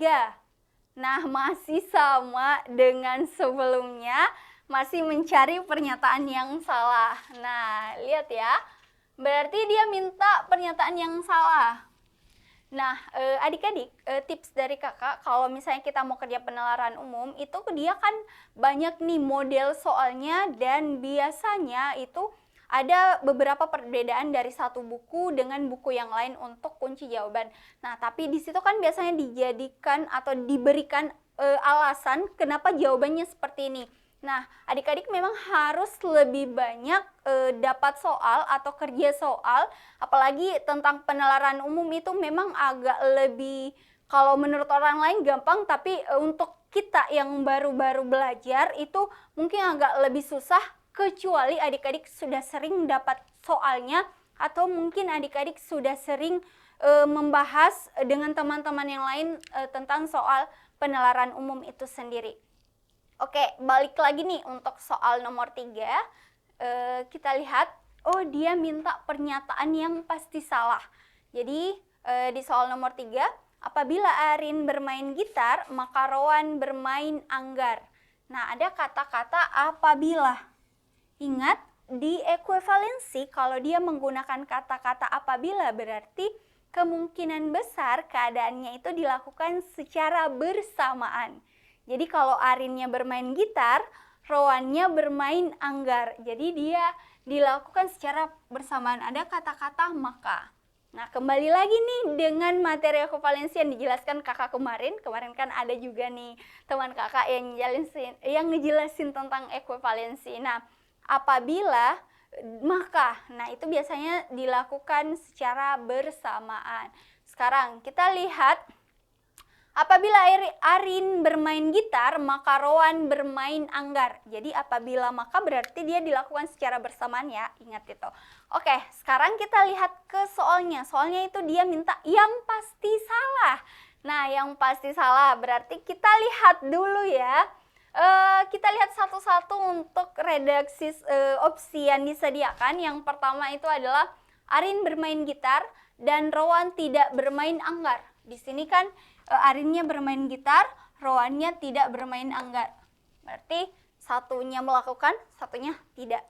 3. Nah, masih sama dengan sebelumnya, masih mencari pernyataan yang salah. Nah, lihat ya, berarti dia minta pernyataan yang salah. Nah, adik-adik, tips dari kakak, kalau misalnya kita mau kerja penalaran umum, itu dia kan banyak nih model soalnya, dan biasanya itu ada beberapa perbedaan dari satu buku dengan buku yang lain untuk kunci jawaban. Nah, tapi di situ kan biasanya dijadikan atau diberikan alasan kenapa jawabannya seperti ini. Nah, adik-adik memang harus lebih banyak dapat soal atau kerja soal, apalagi tentang penalaran umum itu memang agak lebih, kalau menurut orang lain gampang, tapi untuk kita yang baru-baru belajar itu mungkin agak lebih susah, kecuali adik-adik sudah sering dapat soalnya, atau mungkin adik-adik sudah sering membahas dengan teman-teman yang lain tentang soal penalaran umum itu sendiri. Oke, balik lagi nih untuk soal nomor 3. Kita lihat, oh dia minta pernyataan yang pasti salah. Jadi di soal nomor 3, apabila Arin bermain gitar, maka Rowan bermain anggar. Nah, ada kata-kata apabila. Ingat, di ekuivalensi kalau dia menggunakan kata-kata apabila berarti kemungkinan besar keadaannya itu dilakukan secara bersamaan. Jadi kalau Arinnya bermain gitar, Rowannya bermain anggar. Jadi dia dilakukan secara bersamaan. Ada kata-kata maka. Nah, kembali lagi nih dengan materi ekuivalensi yang dijelaskan kakak kemarin. Kemarin kan ada juga nih teman kakak yang ngejelasin tentang ekuivalensi. Nah, apabila maka, nah itu biasanya dilakukan secara bersamaan. Sekarang kita lihat, apabila Arin bermain gitar, maka Rowan bermain anggar. Jadi apabila maka berarti dia dilakukan secara bersamaan ya, ingat itu. Oke, sekarang kita lihat ke soalnya. Soalnya itu dia minta yang pasti salah. Nah, yang pasti salah berarti kita lihat dulu ya. Kita lihat satu-satu untuk redaksi opsi yang disediakan. Yang pertama itu adalah Arin bermain gitar dan Rowan tidak bermain anggar. Di sini kan Arinnya bermain gitar, Rowannya tidak bermain anggar. Berarti satunya melakukan, satunya tidak.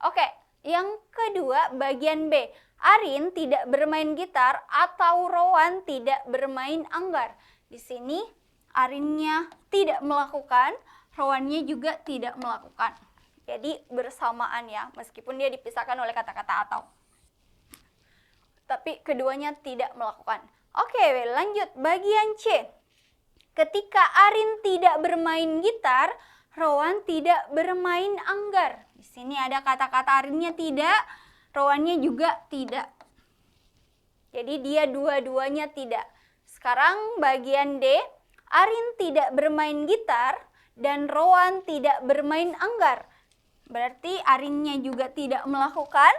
Oke, yang kedua bagian B. Arin tidak bermain gitar atau Rowan tidak bermain anggar. Di sini Arinnya tidak melakukan, Rowannya juga tidak melakukan. Jadi bersamaan ya, meskipun dia dipisahkan oleh kata-kata atau. Tapi keduanya tidak melakukan. Oke, lanjut bagian C. Ketika Arin tidak bermain gitar, Rowan tidak bermain anggar. Di sini ada kata-kata Arinnya tidak, Rowannya juga tidak. Jadi dia dua-duanya tidak. Sekarang bagian D. Arin tidak bermain gitar dan Rowan tidak bermain anggar. Berarti Arinnya juga tidak melakukan,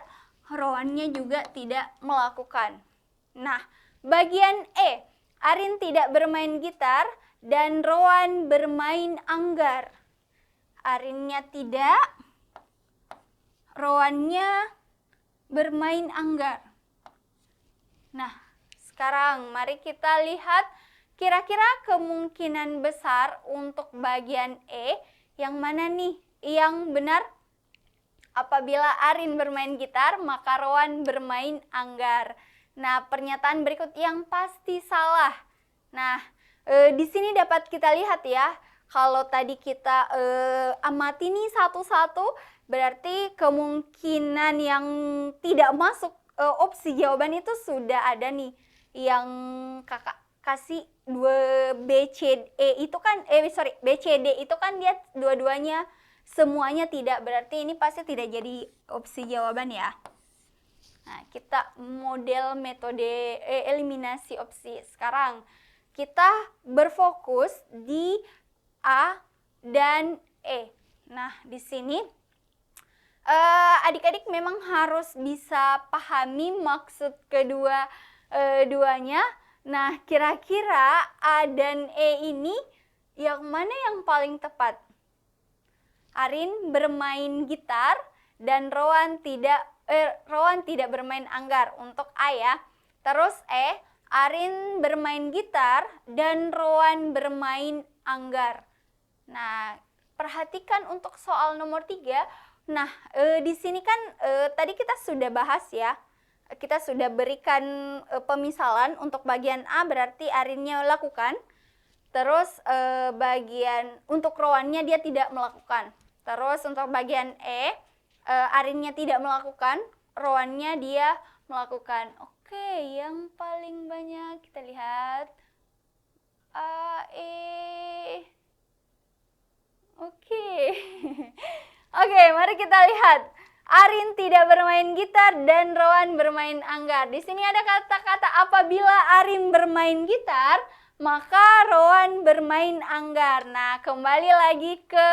Rowannya juga tidak melakukan. Nah, bagian E, Arin tidak bermain gitar dan Rowan bermain anggar. Arinnya tidak, Rowannya bermain anggar. Nah, sekarang mari kita lihat kira-kira kemungkinan besar untuk bagian E yang mana nih yang benar? Apabila Arin bermain gitar, maka Rowan bermain anggar. Nah, pernyataan berikut yang pasti salah. Nah, di sini dapat kita lihat ya, kalau tadi kita amati nih satu-satu, berarti kemungkinan yang tidak masuk opsi jawaban itu sudah ada nih. Yang kakak kasih 2 B, C, E itu kan, B, C, D itu kan dia dua-duanya semuanya tidak, berarti ini pasti tidak jadi opsi jawaban ya. Nah, kita model metode eliminasi opsi. Sekarang kita berfokus di A dan E. Nah, di sini adik-adik memang harus bisa pahami maksud duanya. Nah, kira-kira A dan E ini yang mana yang paling tepat? Arin bermain gitar dan Rowan tidak bermain anggar untuk A ya. Terus E, Arin bermain gitar dan Rowan bermain anggar. Nah, perhatikan untuk soal nomor 3. Nah, di sini kan tadi kita sudah bahas ya. Kita sudah berikan pemisalan untuk bagian A berarti Arinnya lakukan. Terus bagian untuk Rowannya dia tidak melakukan. Terus untuk bagian E, Arinnya tidak melakukan, Rowannya dia melakukan. Oke, yang paling banyak kita lihat A, E. Oke. Oke, mari kita lihat. Arin tidak bermain gitar dan Rowan bermain anggar. Di sini ada kata-kata apabila Arin bermain gitar, maka Rowan bermain anggar. Nah, kembali lagi ke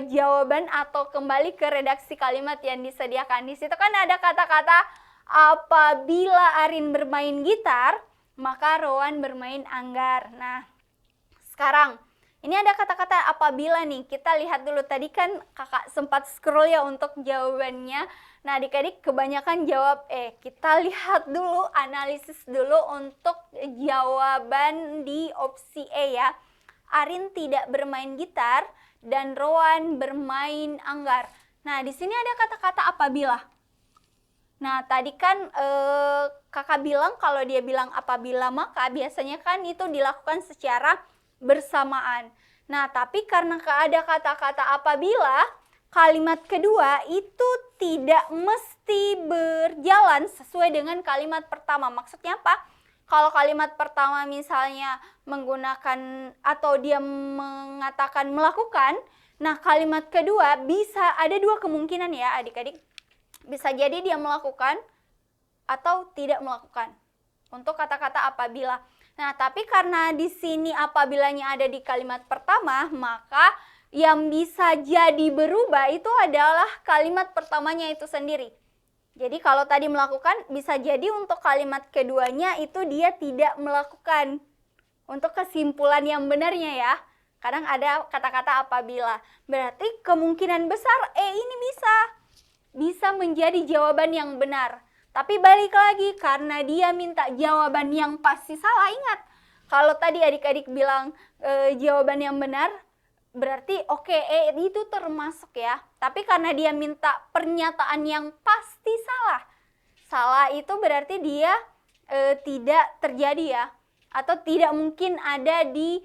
jawaban atau kembali ke redaksi kalimat yang disediakan. Di situ kan ada kata-kata apabila Arin bermain gitar, maka Rowan bermain anggar. Nah, sekarang ini ada kata-kata apabila nih. Kita lihat dulu, tadi kan kakak sempat scroll ya untuk jawabannya. Nah, adik-adik kebanyakan jawab E. Kita lihat dulu, analisis dulu untuk jawaban di opsi E ya. Arin tidak bermain gitar dan Rowan bermain anggar. Nah, di sini ada kata-kata apabila. Nah, tadi kan kakak bilang kalau dia bilang apabila maka biasanya kan itu dilakukan secara bersamaan. Nah, tapi karena ada kata-kata apabila, kalimat kedua itu tidak mesti berjalan sesuai dengan kalimat pertama. Maksudnya apa? Kalau kalimat pertama misalnya menggunakan atau dia mengatakan melakukan, nah kalimat kedua bisa ada dua kemungkinan ya adik-adik. Bisa jadi dia melakukan atau tidak melakukan untuk kata-kata apabila. Nah, tapi karena di sini apabilanya ada di kalimat pertama, maka yang bisa jadi berubah itu adalah kalimat pertamanya itu sendiri. Jadi kalau tadi melakukan, bisa jadi untuk kalimat keduanya itu dia tidak melakukan. Untuk kesimpulan yang benarnya ya. Kadang ada kata-kata apabila. Berarti kemungkinan besar ini bisa menjadi jawaban yang benar. Tapi balik lagi, karena dia minta jawaban yang pasti salah. Ingat, kalau tadi adik-adik bilang jawaban yang benar, berarti oke, itu termasuk ya. Tapi karena dia minta pernyataan yang pasti salah. Salah itu berarti dia tidak terjadi ya. Atau tidak mungkin ada di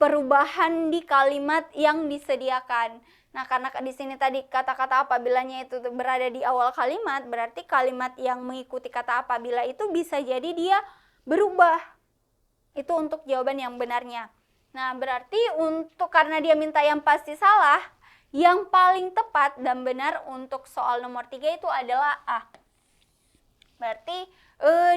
perubahan di kalimat yang disediakan. Nah, karena di sini tadi kata-kata apabilanya itu berada di awal kalimat, berarti kalimat yang mengikuti kata apabila itu bisa jadi dia berubah. Itu untuk jawaban yang benarnya. Nah, berarti karena dia minta yang pasti salah, yang paling tepat dan benar untuk soal nomor 3 itu adalah A. Berarti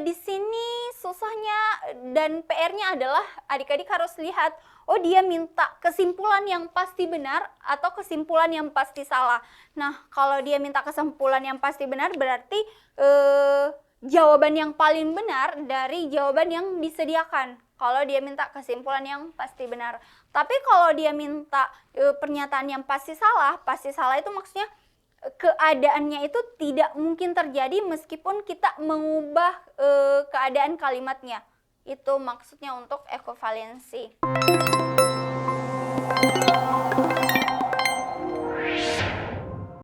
di sini susahnya dan PR-nya adalah adik-adik harus lihat, oh dia minta kesimpulan yang pasti benar atau kesimpulan yang pasti salah. Nah, kalau dia minta kesimpulan yang pasti benar berarti jawaban yang paling benar dari jawaban yang disediakan. Kalau dia minta kesimpulan yang pasti benar. Tapi kalau dia minta pernyataan yang pasti salah itu maksudnya keadaannya itu tidak mungkin terjadi meskipun kita mengubah keadaan kalimatnya. Itu maksudnya untuk ekuivalensi.